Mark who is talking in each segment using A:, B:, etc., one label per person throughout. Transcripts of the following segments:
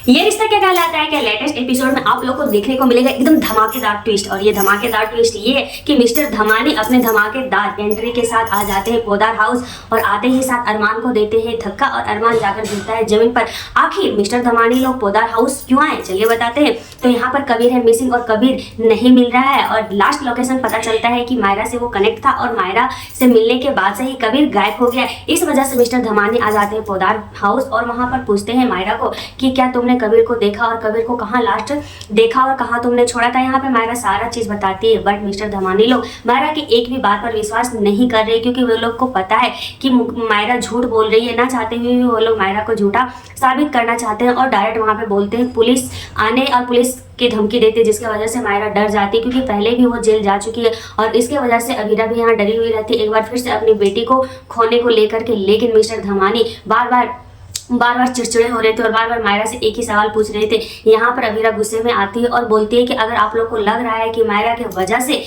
A: ये रिश्ता क्या कहलाता है के लेटेस्ट एपिसोड में आप लोग को देखने को मिलेगा एकदम धमाकेदार ट्विस्ट। और ये धमाकेदार ट्विस्ट ये है कि मिस्टर धमानी अपने धमाकेदार एंट्री के साथ आ जाते हैं पोदार हाउस और आते ही साथ अरमान को देते हैं धक्का और अरमान जाकर गिरता है जमीन पर। आखिर मिस्टर धमानी लोग पोदार हाउस क्यों आए चलिए बताते हैं। तो यहाँ पर कबीर है मिसिंग और कबीर नहीं मिल रहा है और लास्ट लोकेशन पता चलता है कि मायरा से वो कनेक्ट था और मायरा से मिलने के बाद से ही कबीर गायब हो गया। इस वजह से मिस्टर धमानी आ जाते हैं पोदार हाउस और वहाँ पर पूछते हैं मायरा को कि क्या तुमने कबीर को देखा और कबीर को कहाँ लास्ट देखा और कहाँ तुमने छोड़ा था। यहाँ पे मायरा सारा चीज बताती है बट मिस्टर धमानी लोग मायरा की एक भी बात पर विश्वास नहीं कर रहे क्योंकि वो लोग को पता है कि मायरा झूठ बोल रही है। ना चाहते हुए भी वो लोग मायरा को झूठा साबित करना चाहते हैं और डायरेक्ट वहाँ पे बोलते हैं पुलिस आने और पुलिस की धमकी देते हैं जिसकी वजह से मायरा डर जाती है क्योंकि पहले भी वो जेल जा चुकी है और इसके वजह से अबीरा भी यहाँ डरी हुई रहती है एक बार फिर से अपनी बेटी को खोने को लेकर के। लेकिन मिस्टर धमानी बार बार चिड़चिड़े हो रहे थे और बार बार मायरा से एक ही सवाल पूछ रहे थे। यहाँ पर अबीरा गुस्से में आती है और बोलती है कि अगर आप लोग को लग रहा है कि मायरा की वजह से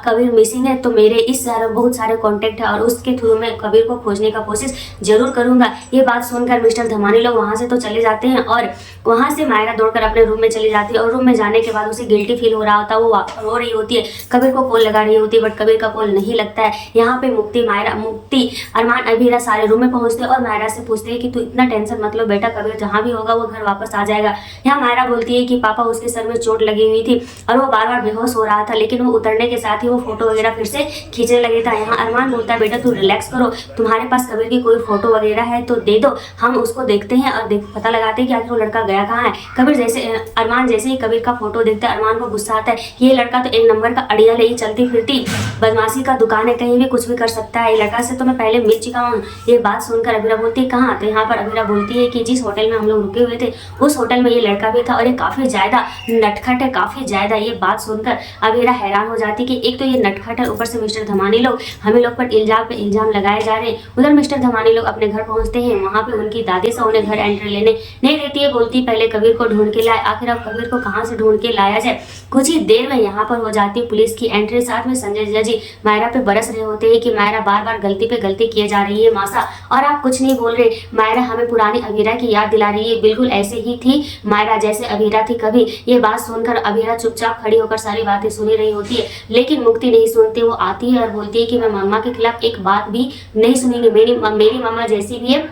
A: कबीर मिसिंग है तो मेरे इस शहर में बहुत सारे कॉन्टेक्ट है और उसके थ्रू मैं कबीर को खोजने का कोशिश जरूर करूंगा। ये बात सुनकर मिस्टर धमानी लोग वहाँ से तो चले जाते हैं और वहाँ से मायरा दौड़कर अपने रूम में चली जाती है और रूम में जाने के बाद उसे गिल्टी फील हो रहा होता है। वो रो रही होती है, कबीर को कॉल लगा रही होती है बट कबीर का कॉल नहीं लगता है। यहाँ पे मुक्ति अरमान अबीरा सारे रूम में पहुँचते और मायरा से पूछते हैं कि तू इतना टेंशन मत लो बेटा, कबीर जहाँ भी होगा वो घर वापस आ जाएगा। यहाँ मायरा बोलती है कि पापा उसके सर में चोट लगी हुई थी और वो बार बार बेहोश हो रहा था लेकिन वो उतरने के साथ ही वो फोटो वगैरह फिर से खींचने लगे था। यहाँ अरमान बोलता है बेटा तू रिलैक्स करो, तुम्हारे पास कबीर की कोई फोटो वगैरह है तो दे दो, हम उसको देखते हैं और पता लगाते हैं कि आखिर वो लड़का गया कहाँ है। कबीर अरमान जैसे ही कबीर का फोटो देखता है अरमान को गुस्सा आता है कि ये लड़का तो एक नंबर का अड़िया ले चलती फिरती बदमाशी का दुकान है, कहीं भी कुछ भी कर सकता है। ये लड़का से तो मैं पहले मिल चुका हूँ। ये बात सुनकर अबीरा बोलती है कहाँ। तो यहाँ पर अबीरा बोलती है कि जिस होटल में हम लोग रुके हुए थे उस होटल में ये लड़का भी था और ये काफी ज्यादा नटखट है, काफी ज्यादा। ये बात सुनकर अबीरा हैरान हो जाती कि एक तो ये नटखट है ऊपर से मिस्टर धमानी लोग हमें लोग पर इल्जाम पे इल्जाम लगाए जा रहे हैं। उधर मिस्टर धमानी लोग अपने घर पहुंचते हैं, वहाँ पे उनकी दादी से उन्हें घर एंट्री लेने नहीं देती है, बोलती पहले कबीर को ढूंढ के लाए। आखिर अब कबीर को कहाँ से ढूंढ के लाया जाए। कुछ ही देर में यहाँ पर हो जाती है पुलिस की एंट्री, साथ में संजय जय जी मायरा पे बरस रहे होते हैं कि मायरा बार बार गलती पे गलती किए जा रही है मासा और आप कुछ नहीं बोल रहे। मायरा हमें पुरानी अबीरा की याद दिला रही है, बिल्कुल ऐसे ही थी मायरा जैसे अबीरा थी कभी। ये बात सुनकर अबीरा चुपचाप खड़ी होकर सारी बातें सुनी रही होती है लेकिन मुक्ति नहीं सुनती। वो आती है और बोलती है कि मैं मम्मा के खिलाफ एक बात भी नहीं सुनेंगी, मेरी मम्मा जैसी भी है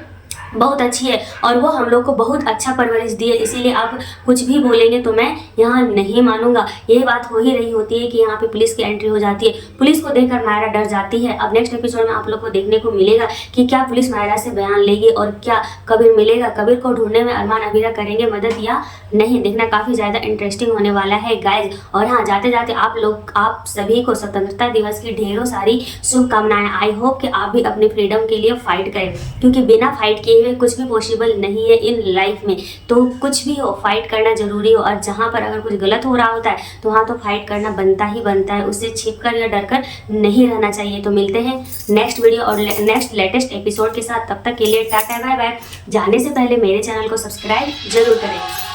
A: बहुत अच्छी है और वो हम लोग को बहुत अच्छा परवरिश दी है, इसीलिए आप कुछ भी बोलेंगे तो मैं यहाँ नहीं मानूंगा। ये बात हो ही रही होती है कि यहाँ पे पुलिस की एंट्री हो जाती है। पुलिस को देखकर मायरा डर जाती है। अब नेक्स्ट एपिसोड में आप लोग को देखने को मिलेगा कि क्या पुलिस मायरा से बयान लेगी और क्या कबीर मिलेगा, कबीर को ढूंढने में अरमान अबीरा करेंगे मदद या नहीं। देखना काफी ज्यादा इंटरेस्टिंग होने वाला है गाइज। और हाँ जाते जाते आप सभी को स्वतंत्रता दिवस की ढेरों सारी शुभकामनाएं। आई होप कि आप भी अपने फ्रीडम के लिए फाइट करें क्योंकि बिना फाइट किए हुए कुछ भी पॉसिबल नहीं है इन लाइफ में। तो कुछ भी हो फाइट करना जरूरी हो और जहाँ पर अगर कुछ गलत हो रहा होता है तो वहाँ तो फाइट करना बनता ही बनता है, उससे छिप कर या डर कर नहीं रहना चाहिए। तो मिलते हैं नेक्स्ट वीडियो और नेक्स्ट लेटेस्ट एपिसोड के साथ, तब तक के लिए टाटा बाय बाय। जाने से पहले मेरे चैनल को सब्सक्राइब जरूर करें।